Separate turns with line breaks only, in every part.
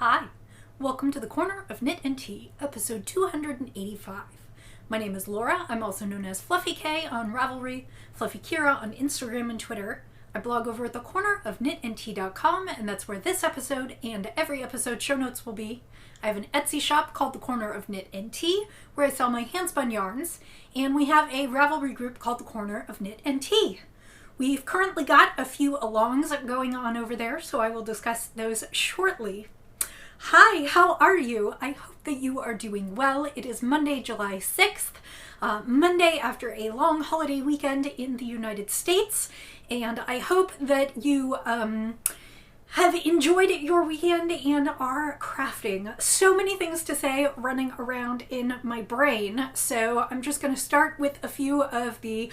Hi, welcome to the Corner of Knit and Tea, episode 285. My name is Laura. I'm also known as Fluffy K on Ravelry, Fluffy Kira on Instagram and Twitter. I blog over at thecornerofknitandtea.com, and that's where this episode and every episode show notes will be. I have an Etsy shop called The Corner of Knit and Tea, where I sell my handspun yarns, and we have a Ravelry group called The Corner of Knit and Tea. We've currently got a few alongs going on over there, so I will discuss those shortly. Hi, how are you? I hope that you are doing well. It is Monday, July 6th, Monday after a long holiday weekend in the United States, and I hope that you have enjoyed your weekend and are crafting. So many things to say running around in my brain, so I'm just going to start with a few of the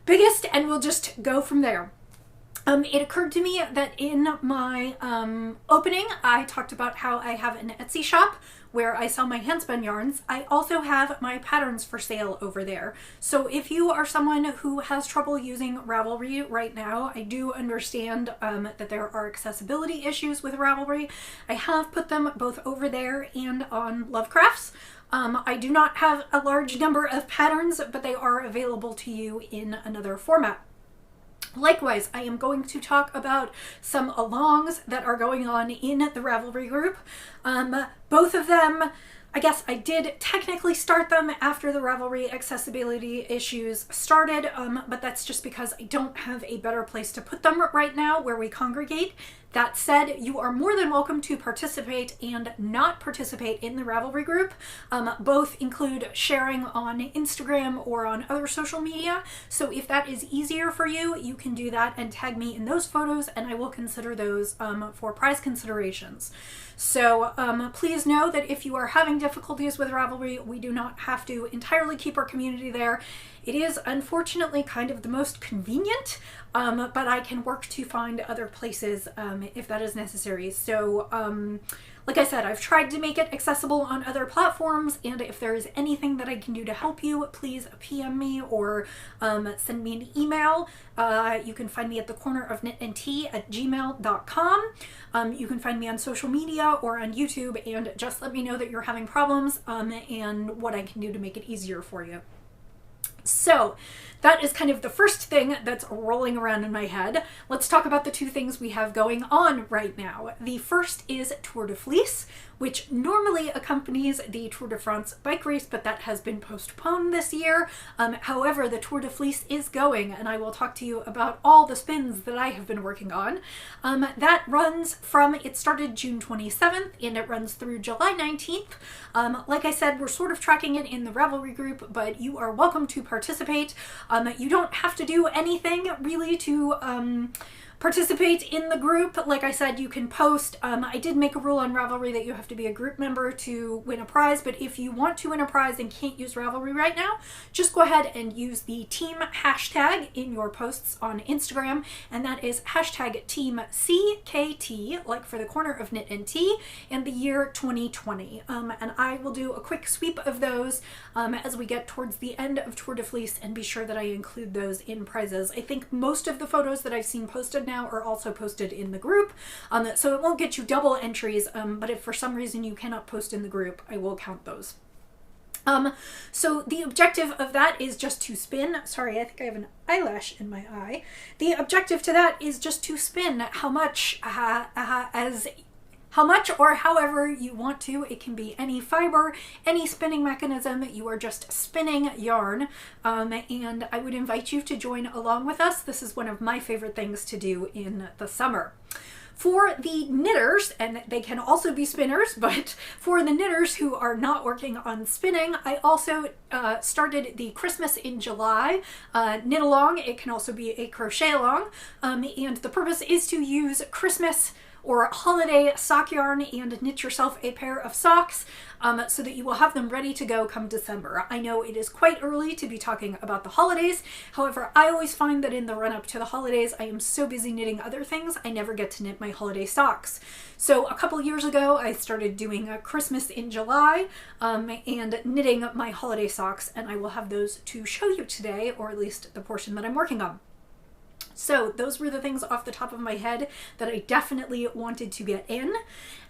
biggest and we'll just go from there. It occurred to me that in my opening, I talked about how I have an Etsy shop where I sell my handspun yarns. I also have my patterns for sale over there. So if you are someone who has trouble using Ravelry right now, I do understand that there are accessibility issues with Ravelry. I have put them both over there and on Lovecrafts. I do not have a large number of patterns, but they are available to you in another format. Likewise, I am going to talk about some alongs that are going on in the Ravelry group. Both of them, I guess I did technically start them after the Ravelry accessibility issues started, but that's just because I don't have a better place to put them right now where we congregate. That said, you are more than welcome to participate and not participate in the Ravelry group. Both include sharing on Instagram or on other social media. So if that is easier for you, you can do that and tag me in those photos, and I will consider those for prize considerations. So please know that if you are having difficulties with Ravelry, we do not have to entirely keep our community there. It is unfortunately kind of the most convenient, but I can work to find other places if that is necessary. So like I said, I've tried to make it accessible on other platforms, and if there is anything that I can do to help you, please PM me or send me an email. You can find me at thecornerofknitandtea@gmail.com. You can find me on social media or on YouTube, and just let me know that you're having problems and what I can do to make it easier for you. So that is kind of the first thing that's rolling around in my head. Let's talk about the two things we have going on right now. The first is Tour de Fleece, which normally accompanies the Tour de France bike race, but that has been postponed this year. However, the Tour de Fleece is going, and I will talk to you about all the spins that I have been working on. That runs from, it started June 27th, and it runs through July 19th. Like I said, we're sort of tracking it in the Ravelry group, but you are welcome to participate. You don't have to do anything really to participate in the group. Like I said, you can post. I did make a rule on Ravelry that you have to be a group member to win a prize, but if you want to win a prize and can't use Ravelry right now, just go ahead and use the team hashtag in your posts on Instagram, and that is hashtag team CKT, like for the Corner of Knit and Tea, and the year 2020. And I will do a quick sweep of those as we get towards the end of Tour de Fleece and be sure that I include those in prizes. I think most of the photos that I've seen posted now are also posted in the group, so it won't get you double entries, but if for some reason you cannot post in the group, I will count those. So the objective of that is just to spin. Sorry, I think I have an eyelash in my eye. The objective to that is just to spin how much or however you want to. It can be any fiber, any spinning mechanism. You are just spinning yarn, and I would invite you to join along with us. This is one of my favorite things to do in the summer. For the knitters, and they can also be spinners, but for the knitters who are not working on spinning, I also started the Christmas in July knit along. It can also be a crochet along, and the purpose is to use Christmas or holiday sock yarn and knit yourself a pair of socks so that you will have them ready to go come December. I know it is quite early to be talking about the holidays. However, I always find that in the run-up to the holidays, I am so busy knitting other things, I never get to knit my holiday socks. So a couple years ago, I started doing a Christmas in July and knitting my holiday socks, and I will have those to show you today, or at least the portion that I'm working on. So those were the things off the top of my head that I definitely wanted to get in.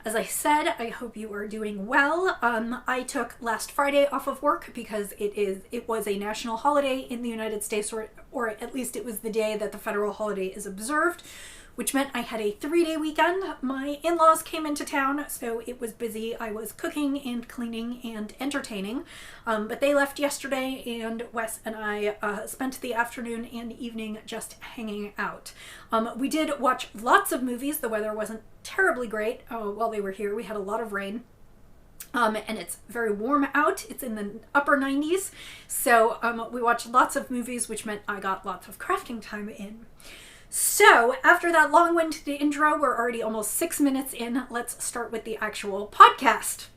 As I said, I hope you are doing well. I took last Friday off of work because it was a national holiday in the United States, or at least it was the day that the federal holiday is observed, which meant I had a 3-day weekend. My in-laws came into town, so it was busy. I was cooking and cleaning and entertaining, but they left yesterday, and Wes and I spent the afternoon and evening just hanging out. We did watch lots of movies. The weather wasn't terribly great while they were here. We had a lot of rain. And it's very warm out. It's in the upper 90s. So we watched lots of movies, which meant I got lots of crafting time in. So after that long-winded intro, we're already almost 6 minutes in. Let's start with the actual podcast.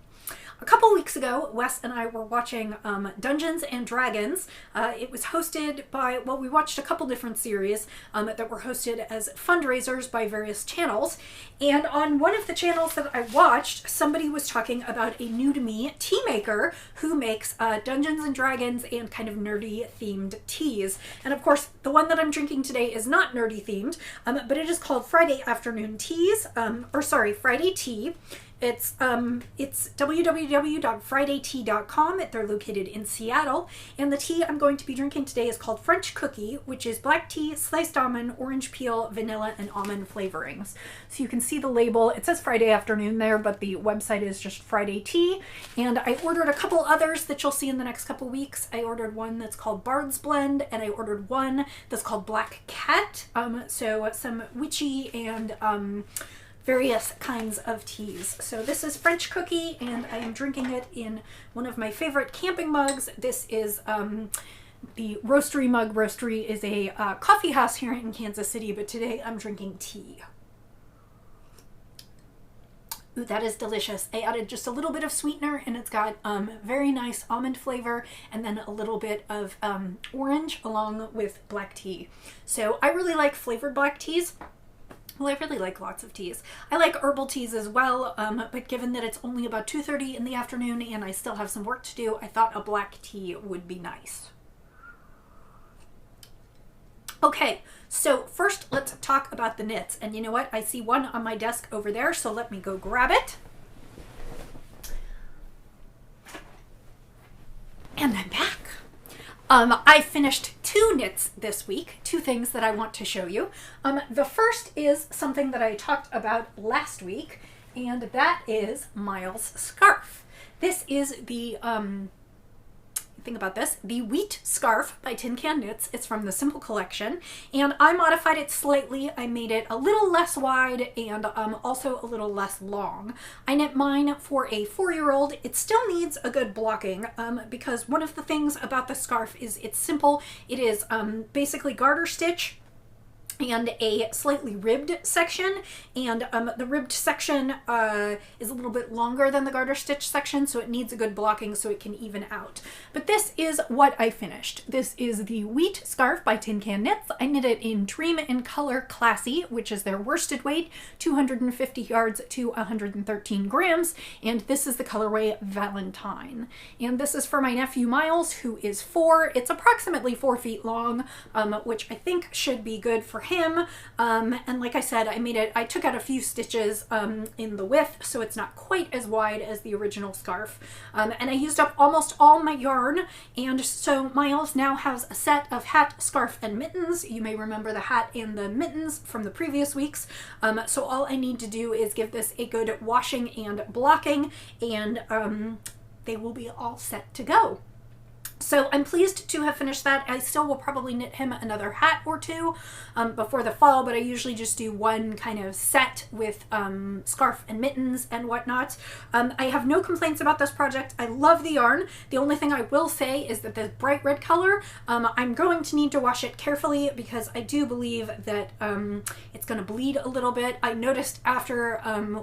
A couple weeks ago, Wes and I were watching Dungeons and Dragons. It was hosted by, well, we watched a couple different series that were hosted as fundraisers by various channels. And on one of the channels that I watched, somebody was talking about a new-to-me tea maker who makes Dungeons and Dragons and kind of nerdy-themed teas. And of course, the one that I'm drinking today is not nerdy-themed, but it is called Friday Afternoon Teas, Friday Tea. It's www.fridaytea.com. They're located in Seattle. And the tea I'm going to be drinking today is called French Cookie, which is black tea, sliced almond, orange peel, vanilla, and almond flavorings. So you can see the label. It says Friday Afternoon there, but the website is just Friday Tea. And I ordered a couple others that you'll see in the next couple weeks. I ordered one that's called Bard's Blend, and I ordered one that's called Black Cat. So some witchy and various kinds of teas. So this is French Cookie, and I am drinking it in one of my favorite camping mugs. This is the Roastery mug. Roastery is a coffee house here in Kansas City, but today I'm drinking tea. Ooh, that is delicious. I added just a little bit of sweetener, and it's got very nice almond flavor, and then a little bit of orange along with black tea. So I really like flavored black teas. Well, I really like lots of teas. I like herbal teas as well, but given that it's only about 2:30 in the afternoon and I still have some work to do, I thought a black tea would be nice. Okay, so first let's talk about the knits. And you know what? I see one on my desk over there, so let me go grab it. And I'm back. I finished 2 knits this week, 2 things that I want to show you. The first is something that I talked about last week, and that is Miles' scarf. This is the, think about this, the Wheat Scarf by Tin Can Knits. It's from the Simple Collection, and I modified it slightly. I made it a little less wide and also a little less long. I knit mine for a 4-year-old. It still needs a good blocking because one of the things about the scarf is it's simple. It is basically garter stitch and a slightly ribbed section, and the ribbed section is a little bit longer than the garter stitch section, so it needs a good blocking so it can even out. But this is what I finished. This is the Wheat Scarf by Tin Can Knits. I knit it in Dream in Color Classy, which is their worsted weight, 250 yards to 113 grams, and this is the colorway Valentine. And this is for my nephew Miles, who is 4. It's approximately 4 feet long, which I think should be good for him. And like I said, I took out a few stitches in the width, so it's not quite as wide as the original scarf. And I used up almost all my yarn, and so Miles now has a set of hat, scarf, and mittens. You may remember the hat and the mittens from the previous weeks. So all I need to do is give this a good washing and blocking, and they will be all set to go. So I'm pleased to have finished that. I still will probably knit him another hat or 2 before the fall, but I usually just do one kind of set with scarf and mittens and whatnot. I have no complaints about this project. I love the yarn. The only thing I will say is that the bright red color, I'm going to need to wash it carefully because I do believe that it's going to bleed a little bit. I noticed after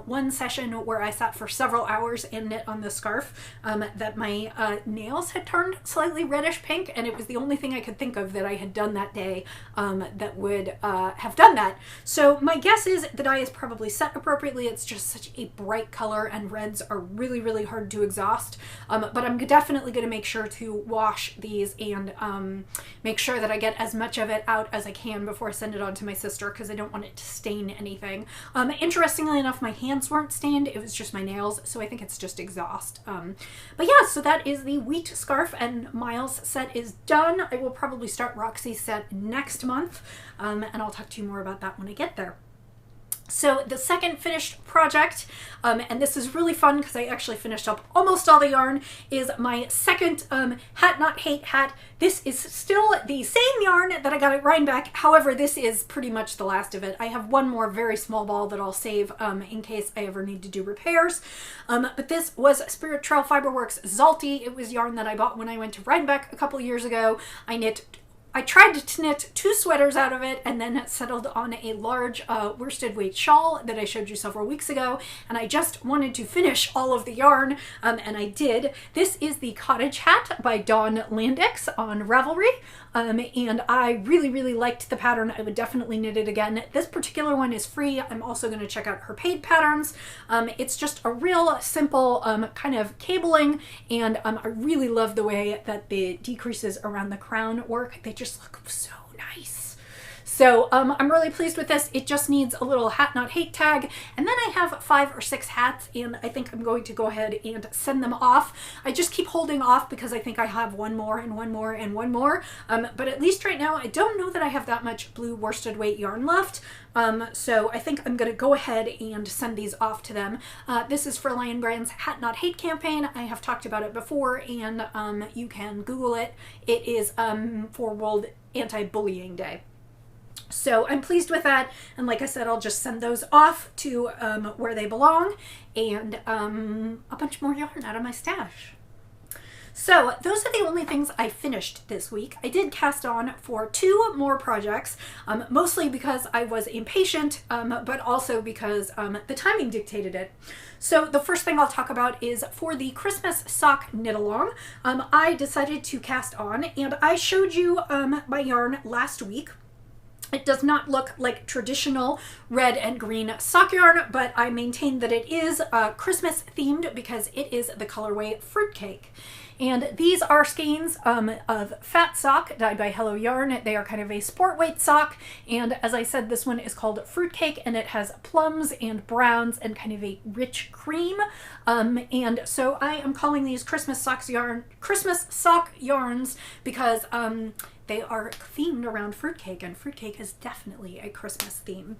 one session where I sat for several hours and knit on the scarf that my nails had turned slightly slightly reddish pink, and it was the only thing I could think of that I had done that day that would have done that. So my guess is the dye is probably set appropriately. It's just such a bright color, and reds are really, really hard to exhaust. But I'm definitely going to make sure to wash these and make sure that I get as much of it out as I can before I send it on to my sister, because I don't want it to stain anything. Interestingly enough, my hands weren't stained. It was just my nails, so I think it's just exhaust. But yeah, so that is the wheat scarf and Miles set is done. I will probably start Roxy's set next month, and I'll talk to you more about that when I get there. So the second finished project, and this is really fun because I actually finished up almost all the yarn, is my second Hat Not Hate hat. This is still the same yarn that I got at Rhinebeck. However, this is pretty much the last of it. I have one more very small ball that I'll save in case I ever need to do repairs. But this was Spirit Trail Fiberworks Zalti. It was yarn that I bought when I went to Rhinebeck a couple years ago. I tried to knit 2 sweaters out of it, and then settled on a large worsted weight shawl that I showed you several weeks ago, and I just wanted to finish all of the yarn, and I did. This is the Cottage Hat by Dawn Landix on Ravelry, and I really, really liked the pattern. I would definitely knit it again. This particular one is free. I'm also going to check out her paid patterns. It's just a real simple kind of cabling, and I really love the way that the decreases around the crown work. They just look so nice. So I'm really pleased with this. It just needs a little Hat Not Hate tag, and then I have 5 or 6 hats, and I think I'm going to go ahead and send them off. I just keep holding off because I think I have one more and one more and one more, but at least right now I don't know that I have that much blue worsted weight yarn left. So I think I'm going to go ahead and send these off to them. This is for Lion Brand's Hat Not Hate campaign. I have talked about it before, and you can Google it. It is for World Anti-Bullying Day. So I'm pleased with that, and like I said, I'll just send those off to where they belong, and a bunch more yarn out of my stash. So those are the only things I finished this week. I did cast on for 2 more projects, mostly because I was impatient, but also because the timing dictated it. So the first thing I'll talk about is for the Christmas sock knit along. I decided to cast on, and I showed you my yarn last week. It does not look like traditional red and green sock yarn, but I maintain that it is Christmas themed because it is the colorway Fruitcake. And these are skeins of Fat Sock dyed by Hello Yarn. They are kind of a sport weight sock, and as I said, this one is called Fruitcake, and it has plums and browns and kind of a rich cream. And so I am calling these Christmas sock yarns because they are themed around fruitcake, and fruitcake is definitely a Christmas theme.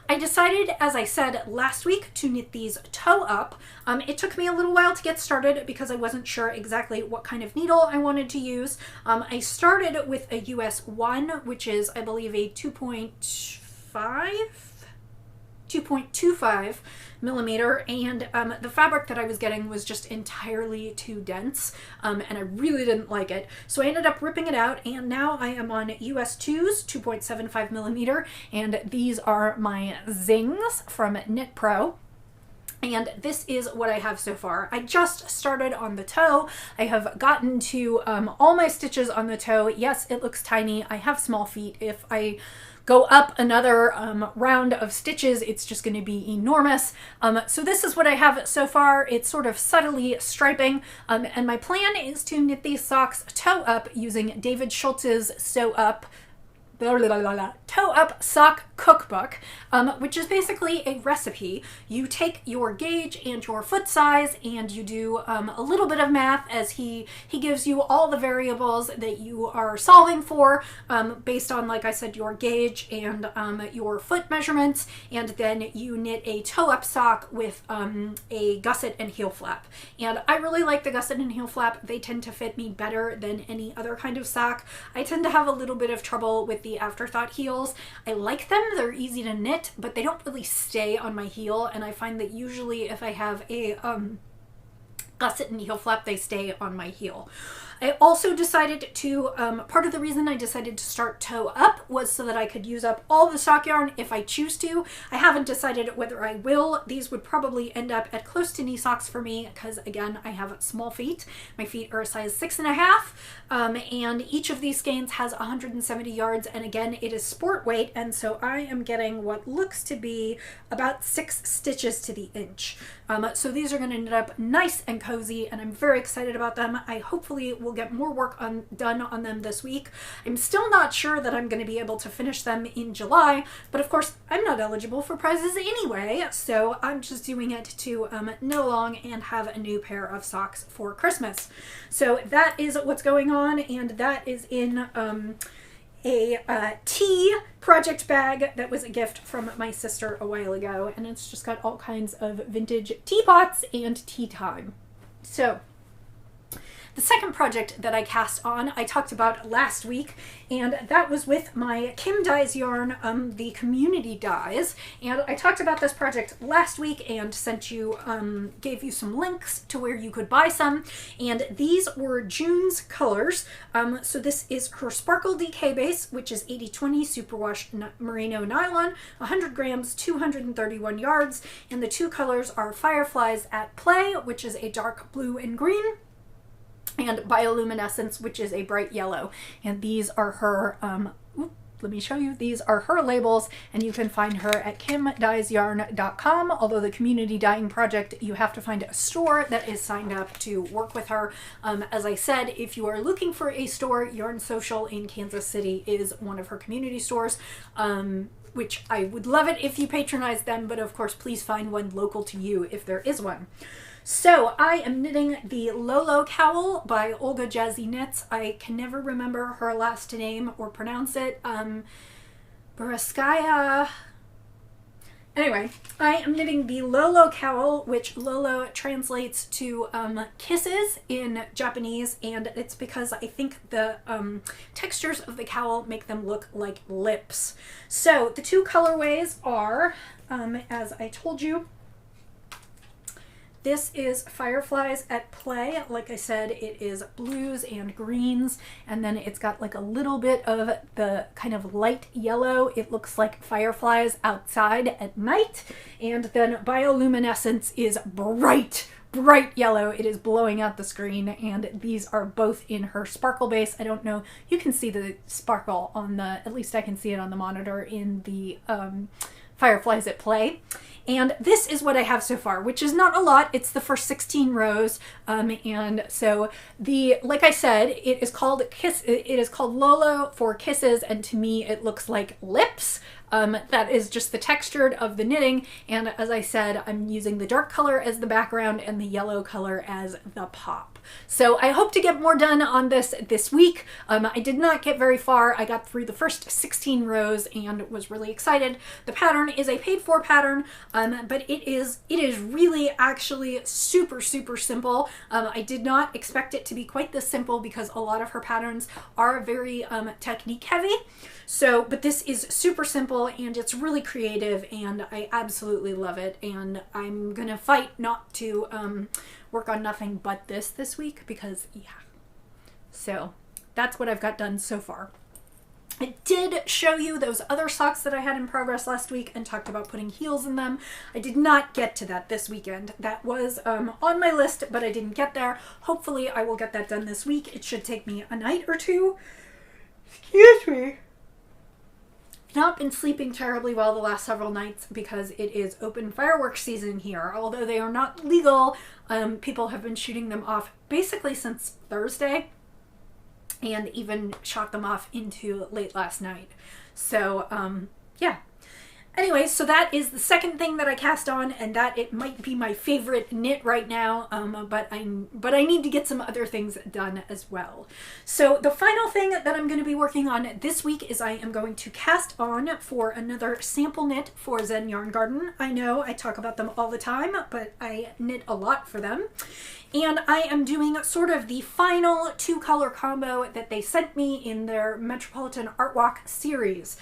I decided, as I said last week, to knit these toe up. It took me a little while to get started because I wasn't sure exactly what kind of needle I wanted to use. I started with a US 1, which is, I believe, a 2.25 millimeter, and the fabric that I was getting was just entirely too dense, and I really didn't like it. So I ended up ripping it out, and now I am on US 2s, 2.75 millimeter, and these are my Zings from Knit Pro. And this is what I have so far. I just started on the toe. I have gotten to all my stitches on the toe. Yes, it looks tiny. I have small feet. If I go up another round of stitches, it's just going to be enormous. So this is what I have so far. It's sort of subtly striping, and my plan is to knit these socks toe up using David Schultz's Sew Up Toe Up Sock Cookbook, which is basically a recipe. You take your gauge and your foot size, and you do a little bit of math as he gives you all the variables that you are solving for based on, like I said, your gauge and your foot measurements, and then you knit a toe up sock with a gusset and heel flap. And I really like the gusset and heel flap. They tend to fit me better than any other kind of sock. I tend to have a little bit of trouble with the afterthought heels. I like them, they're easy to knit, but they don't really stay on my heel, and I find that usually if I have a gusset and heel flap, they stay on my heel. I also decided to, part of the reason I decided to start toe up was so that I could use up all the sock yarn if I choose to. I haven't decided whether I will. These would probably end up at close to knee socks for me because, again, I have small feet. My feet are a size 6.5, and each of these skeins has 170 yards, and again, it is sport weight, and so I am getting what looks to be about 6 stitches to the inch. So these are going to knit up nice and cozy, and I'm very excited about them. I hopefully will get more work done on them this week. I'm still not sure that I'm going to be able to finish them in July, but of course I'm not eligible for prizes anyway, so I'm just doing it to knit along and have a new pair of socks for Christmas. So that is what's going on, and that is in a tea project bag that was a gift from my sister a while ago, and it's just got all kinds of vintage teapots and tea time. So the second project that I cast on, I talked about last week, and that was with my Kim Dyes yarn, the community dyes. And I talked about this project last week and sent you, gave you some links to where you could buy some. And these were June's colors. So this is her Sparkle DK base, which is 80/20 superwash merino nylon, 100 grams, 231 yards. And the two colors are Fireflies at Play, which is a dark blue and green, and Bioluminescence, which is a bright yellow. And these are her, let me show you, these are her labels, and you can find her at kimdyesyarn.com. Although the community dyeing project, you have to find a store that is signed up to work with her. As I said, if you are looking for a store, Yarn Social in Kansas City is one of her community stores. Which I would love it if you patronize them, but of course please find one local to you if there is one. So I am knitting the Lolo Cowl by Olga Jazzy Knits. I can never remember her last name or pronounce it. Baraskaya. Anyway, I am knitting the Lolo Cowl, which Lolo translates to kisses in Japanese, and it's because I think the textures of the cowl make them look like lips. So the two colorways are, as I told you, this is Fireflies at Play. Like I said, it is blues and greens, and then it's got like a little bit of the kind of light yellow. It looks like fireflies outside at night. And then Bioluminescence is bright yellow. It is blowing out the screen, and these are both in her sparkle base. I don't know, you can see the sparkle on the, at least I can see it on the monitor in the Fireflies at Play. And this is what I have so far, which is not a lot. It's the first 16 rows. And so like I said, it is called Lolo for kisses, and to me it looks like lips. That is just the texture of the knitting, and as I said, I'm using the dark color as the background and the yellow color as the pop. So I hope to get more done on this week. I did not get very far. I got through the first 16 rows and was really excited. The pattern is a paid for pattern, but it is really actually super simple. I did not expect it to be quite this simple because a lot of her patterns are very technique heavy. So, but this is super simple and it's really creative, and I absolutely love it. And I'm gonna fight not to work on nothing but this week because, yeah. So that's what I've got done so far. I did show you those other socks that I had in progress last week and talked about putting heels in them. I did not get to that this weekend. That was on my list, but I didn't get there. Hopefully I will get that done this week. It should take me a night or two. Excuse me. Not been sleeping terribly well the last several nights because it is open fireworks season here. Although they are not legal, people have been shooting them off basically since Thursday, and even shot them off into late last night. So yeah. Anyway, so that is the second thing that I cast on, and that it might be my favorite knit right now, but I need to get some other things done as well. So the final thing that I'm going to be working on this week is I am going to cast on for another sample knit for Zen Yarn Garden. I know I talk about them all the time, but I knit a lot for them. And I am doing sort of the final 2-color combo that they sent me in their Metropolitan Art Walk series.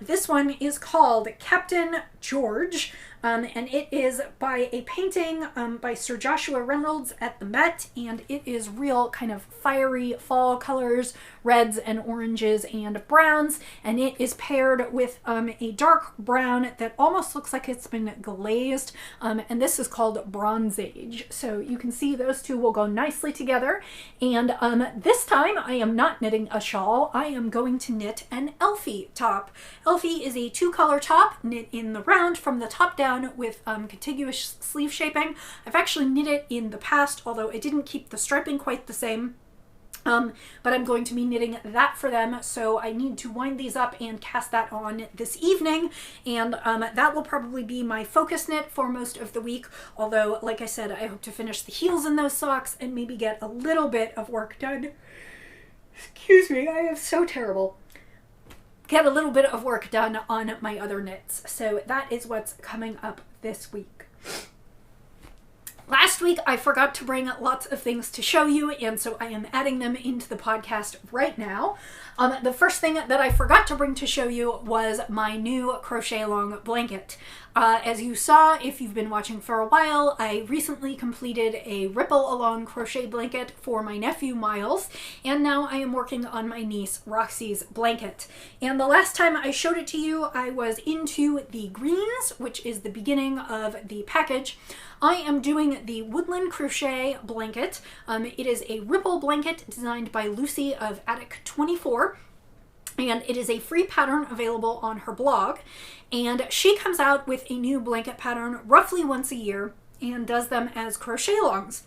This one is called Captain George, and it is by a painting by Sir Joshua Reynolds at the Met, and it is real kind of fiery fall colors, reds and oranges and browns, and it is paired with a dark brown that almost looks like it's been glazed, and this is called Bronze Age. So you can see those two will go nicely together, and this time I am not knitting a shawl. I am going to knit an Elfie top. Elfie is a 2-color top knit in the round from the top down with contiguous sleeve shaping. I've actually knit it in the past, although it didn't keep the striping quite the same. But I'm going to be knitting that for them, so I need to wind these up and cast that on this evening, and that will probably be my focus knit for most of the week, although, like I said, I hope to finish the heels in those socks and maybe get a little bit of work done. Excuse me, I am so terrible. Get a little bit of work done on my other knits, so that is what's coming up this week. Last week, I forgot to bring lots of things to show you, and so I am adding them into the podcast right now. The first thing that I forgot to bring to show you was my new crochet along blanket. As you saw, if you've been watching for a while, I recently completed a ripple along crochet blanket for my nephew Miles, and now I am working on my niece Roxy's blanket. And the last time I showed it to you, I was into the greens, which is the beginning of the package. I am doing the Woodland Crochet blanket. It is a ripple blanket designed by Lucy of Attic 24. And it is a free pattern available on her blog. And she comes out with a new blanket pattern roughly once a year and does them as crochet alongs.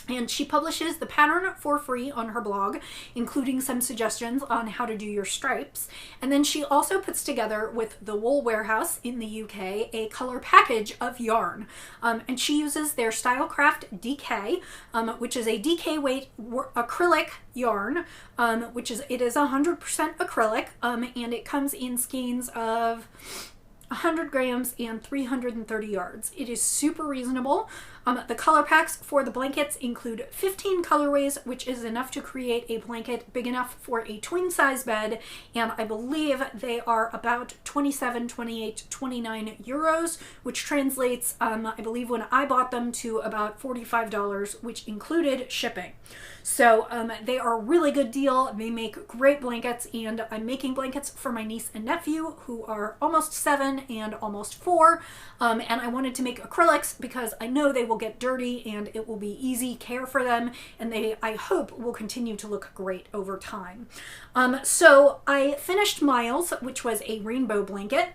And she publishes the pattern for free on her blog, including some suggestions on how to do your stripes. And then she also puts together with the Wool Warehouse in the UK a color package of yarn. And she uses their Stylecraft DK, which is a DK weight acrylic yarn, it is 100% acrylic, and it comes in skeins of 100 grams and 330 yards. It is super reasonable. The color packs for the blankets include 15 colorways, which is enough to create a blanket big enough for a twin size bed, and I believe they are about 27, 28, 29 euros, which translates, I believe when I bought them, to about $45, which included shipping. So they are a really good deal. They make great blankets, and I'm making blankets for my niece and nephew who are almost 7 and almost 4, and I wanted to make acrylics because I know they will get dirty and it will be easy care for them, and they, I hope, will continue to look great over time. So I finished Miles, which was a rainbow blanket.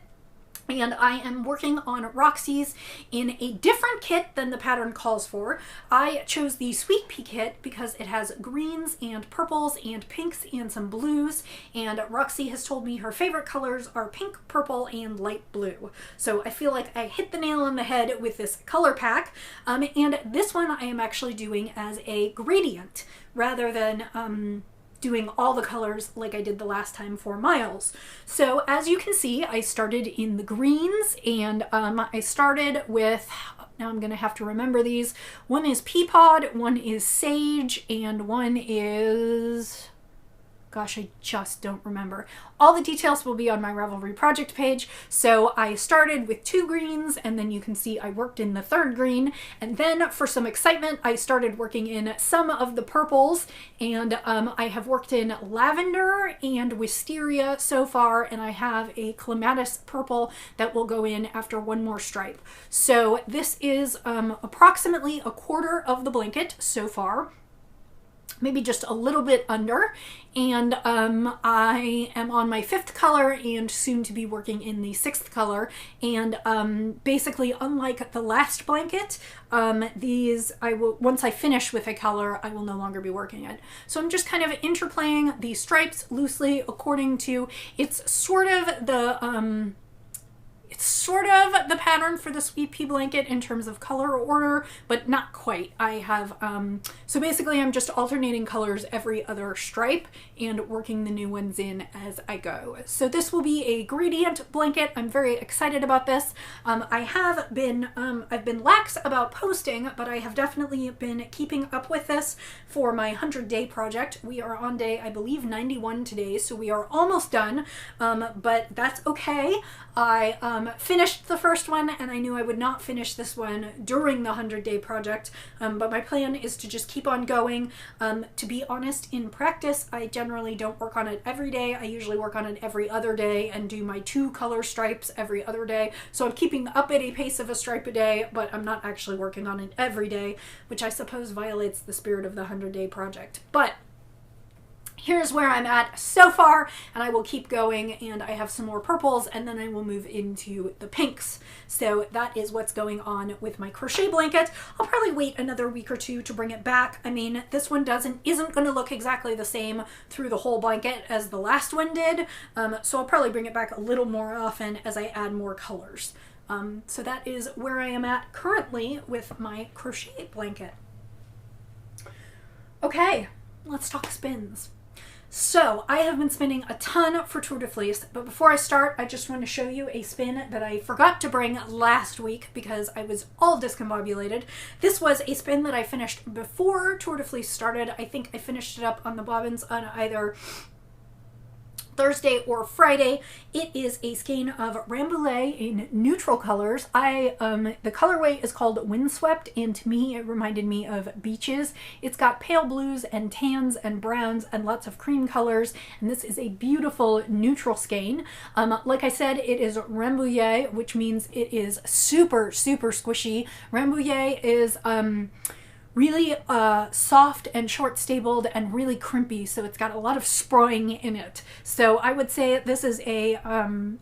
And I am working on Roxy's in a different kit than the pattern calls for. I chose the Sweet Pea kit because it has greens and purples and pinks and some blues. And Roxy has told me her favorite colors are pink, purple, and light blue. So I feel like I hit the nail on the head with this color pack. And this one I am actually doing as a gradient rather than doing all the colors like I did the last time for Miles. So as you can see, I started in the greens, and I started with, now I'm gonna have to remember these. One is Pea Pod, one is Sage, and one is, gosh, I just don't remember. All the details will be on my Ravelry project page. So I started with 2 greens, and then you can see I worked in the 3rd green. And then for some excitement, I started working in some of the purples, and I have worked in lavender and wisteria so far, and I have a clematis purple that will go in after one more stripe. So this is approximately a quarter of the blanket so far, maybe just a little bit under, and I am on my 5th color and soon to be working in the 6th color. And basically, unlike the last blanket, these I will, once I finish with a color, I will no longer be working it. So I'm just kind of interplaying the stripes loosely according to, it's sort of the pattern for the Sweet Pea blanket in terms of color order, but not quite. I have So basically I'm just alternating colors every other stripe and working the new ones in as I go. So this will be a gradient blanket. I'm very excited about this. I've been lax about posting, but I have definitely been keeping up with this for my 100-day project. We are on day, I believe, 91 today, so we are almost done, but that's okay. I finished the first one, and I knew I would not finish this one during the 100-day project, but my plan is to just keep on going. To be honest, in practice, I generally don't work on it every day. I usually work on it every other day and do my 2 color stripes every other day. So I'm keeping up at a pace of a stripe a day, but I'm not actually working on it every day, which I suppose violates the spirit of the 100-day project. But here's where I'm at so far, and I will keep going, and I have some more purples, and then I will move into the pinks. So that is what's going on with my crochet blanket. I'll probably wait another week or two to bring it back. I mean, this one isn't going to look exactly the same through the whole blanket as the last one did, so I'll probably bring it back a little more often as I add more colors. So that is where I am at currently with my crochet blanket. Okay, let's talk spins. So I have been spinning a ton for Tour de Fleece, but before I start, I just want to show you a spin that I forgot to bring last week because I was all discombobulated. This was a spin that I finished before Tour de Fleece started. I think I finished it up on the bobbins on either Thursday or Friday. It is a skein of Rambouillet in neutral colors. The colorway is called Windswept, and to me it reminded me of beaches. It's got pale blues and tans and browns and lots of cream colors, and this is a beautiful neutral skein. Like I said, it is Rambouillet, which means it is super, super squishy. Rambouillet is really soft and short-stabled and really crimpy, so it's got a lot of sproing in it. So I would say this is a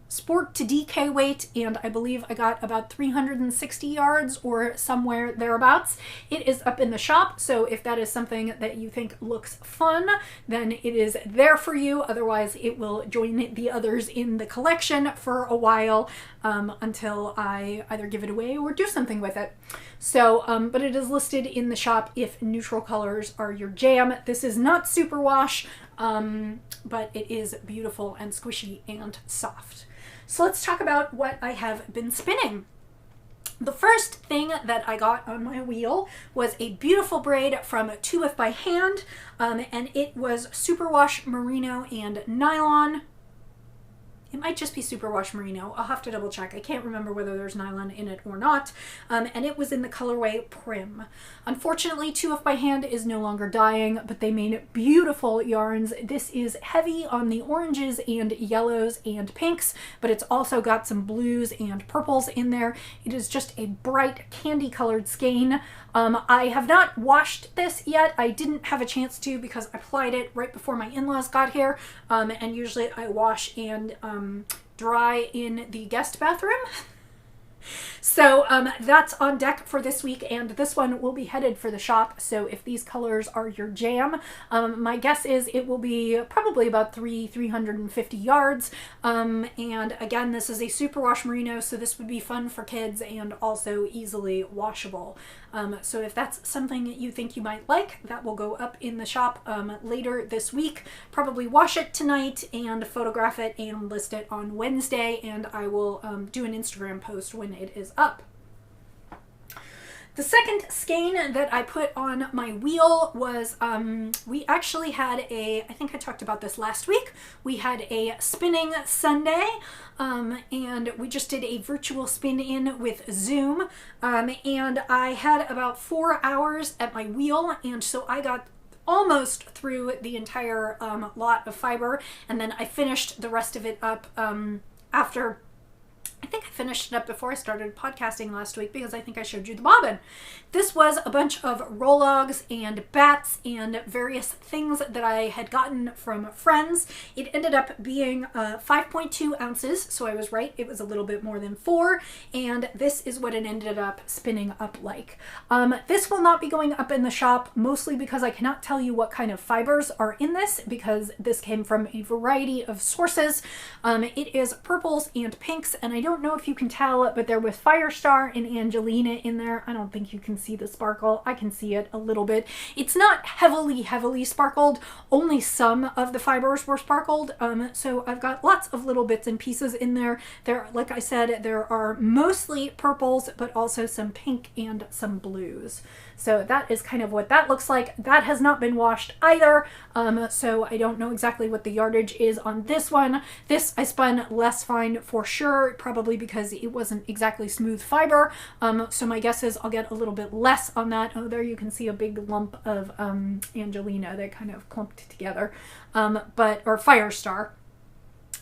sport to DK weight, and I believe I got about 360 yards or somewhere thereabouts. It is up in the shop, so if that is something that you think looks fun, then it is there for you. Otherwise, it will join the others in the collection for a while until I either give it away or do something with it. So, but it is listed in the shop if neutral colors are your jam. This is not superwash, but it is beautiful and squishy and soft. So let's talk about what I have been spinning. The first thing that I got on my wheel was a beautiful braid from 2F by Hand, and it was superwash merino and nylon. It might just be superwash merino. I'll have to double check. I can't remember whether there's nylon in it or not. And it was in the colorway Prim. Unfortunately, 2F by Hand is no longer dyeing, but they made beautiful yarns. This is heavy on the oranges and yellows and pinks, but it's also got some blues and purples in there. It is just a bright candy colored skein. I have not washed this yet. I didn't have a chance to because I plied it right before my in-laws got here. And usually I wash and dry in the guest bathroom. So that's on deck for this week, and this one will be headed for the shop. So if these colors are your jam, my guess is it will be probably about 350 yards. And again, this is a superwash merino, so this would be fun for kids and also easily washable. So if that's something you think you might like, that will go up in the shop later this week. Probably wash it tonight and photograph it and list it on Wednesday, and I will do an Instagram post when it is up. The second skein that I put on my wheel was, we actually had I think I talked about this last week, we had a spinning Sunday, and we just did a virtual spin in with Zoom, and I had about 4 hours at my wheel, and so I got almost through the entire lot of fiber, and then I finished the rest of it up after. I think I finished it up before I started podcasting last week because I think I showed you the bobbin. This was a bunch of rologs and bats and various things that I had gotten from friends. It ended up being 5.2 ounces, so I was right. It was a little bit more than 4, and this is what it ended up spinning up like. This will not be going up in the shop, mostly because I cannot tell you what kind of fibers are in this because this came from a variety of sources. It is purples and pinks, and I don't know if you can tell, but they're with Firestar and Angelina in there. I don't think you can see the sparkle. I can see it a little bit. It's not heavily sparkled. Only some of the fibers were sparkled. So I've got lots of little bits and pieces in there. There, like I said, there are mostly purples, but also some pink and some blues. So that is kind of what that looks like. That has not been washed either, so I don't know exactly what the yardage is on this one. This I spun less fine for sure, probably because it wasn't exactly smooth fiber. So my guess is I'll get a little bit less on that. Oh, there you can see a big lump of Angelina that kind of clumped together, or Firestar.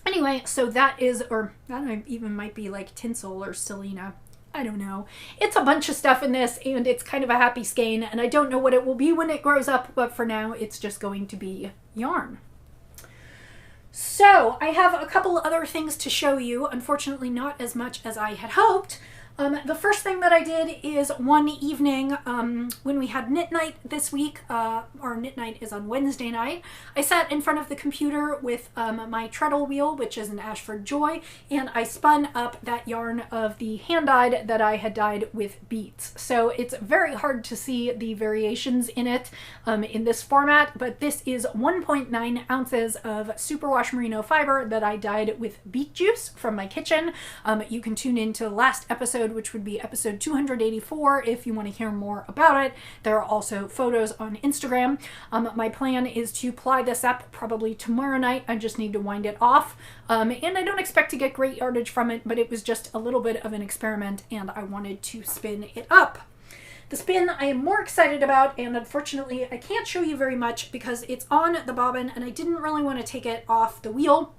Anyway, so that is, or that even might be like tinsel or Selena. I don't know. It's a bunch of stuff in this, and it's kind of a happy skein, and I don't know what it will be when it grows up, but for now it's just going to be yarn. So I have a couple other things to show you, unfortunately not as much as I had hoped. The first thing that I did is one evening when we had knit night this week, our knit night is on Wednesday night, I sat in front of the computer with my treadle wheel, which is an Ashford Joy, and I spun up that yarn of the hand-dyed that I had dyed with beads. So it's very hard to see the variations in it in this format, but this is 1.9 ounces of superwash merino fiber that I dyed with beet juice from my kitchen. You can tune into the last episode, which would be episode 284 if you want to hear more about it. There are also photos on Instagram. My plan is to ply this up probably tomorrow night. I just need to wind it off. And I don't expect to get great yardage from it, but it was just a little bit of an experiment and I wanted to spin it up. The spin I am more excited about, and unfortunately I can't show you very much because it's on the bobbin and I didn't really want to take it off the wheel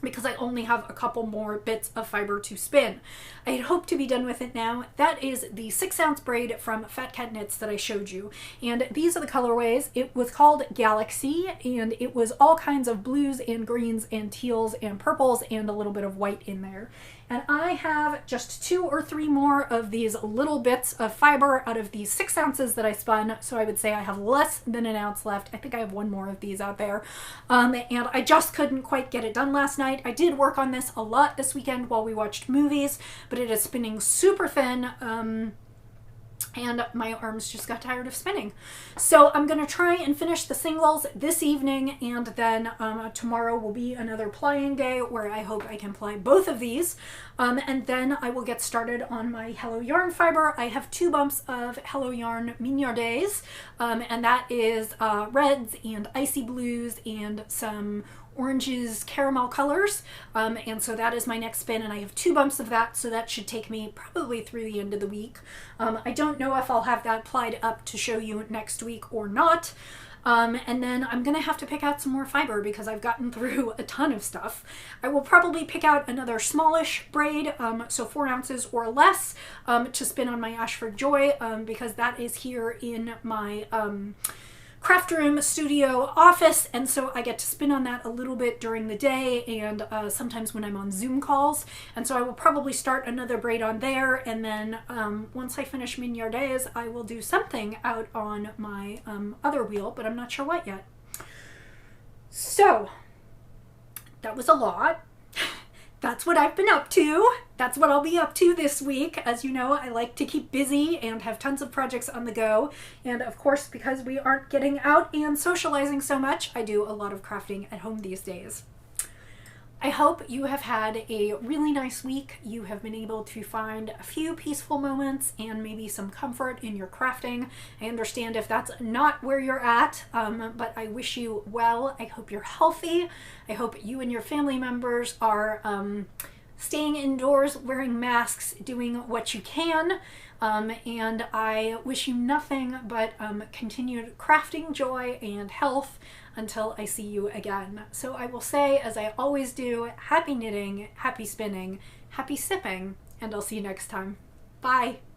because I only have a couple more bits of fiber to spin. I had hoped to be done with it now. That is the 6-ounce braid from Fat Cat Knits that I showed you. And these are the colorways. It was called Galaxy, and it was all kinds of blues and greens and teals and purples and a little bit of white in there. And I have just 2 or 3 more of these little bits of fiber out of these 6 ounces that I spun. So I would say I have less than an ounce left. I think I have 1 more of these out there. And I just couldn't quite get it done last night. I did work on this a lot this weekend while we watched movies, but it is spinning super thin. And my arms just got tired of spinning. So I'm going to try and finish the singles this evening, and then tomorrow will be another plying day where I hope I can ply both of these. And then I will get started on my Hello Yarn fiber. I have 2 bumps of Hello Yarn Mignardays, and that is reds and icy blues and some oranges, caramel colors, and so that is my next spin, and I have 2 bumps of that, so that should take me probably through the end of the week. I don't know if I'll have that plied up to show you next week or not, and then I'm gonna have to pick out some more fiber because I've gotten through a ton of stuff. I will probably pick out another smallish braid, so 4 ounces or less, to spin on my Ashford Joy, because that is here in my craft room studio office, and so I get to spin on that a little bit during the day and sometimes when I'm on Zoom calls, and so I will probably start another braid on there, and then once I finish Mignardays I will do something out on my other wheel, but I'm not sure what yet. So that was a lot. That's what I've been up to. That's what I'll be up to this week. As you know, I like to keep busy and have tons of projects on the go. And of course, because we aren't getting out and socializing so much, I do a lot of crafting at home these days. I hope you have had a really nice week. You have been able to find a few peaceful moments and maybe some comfort in your crafting. I understand if that's not where you're at, but I wish you well. I hope you're healthy. I hope you and your family members are staying indoors, wearing masks, doing what you can. And I wish you nothing but continued crafting joy and health until I see you again. So I will say, as I always do, happy knitting, happy spinning, happy sipping, and I'll see you next time. Bye!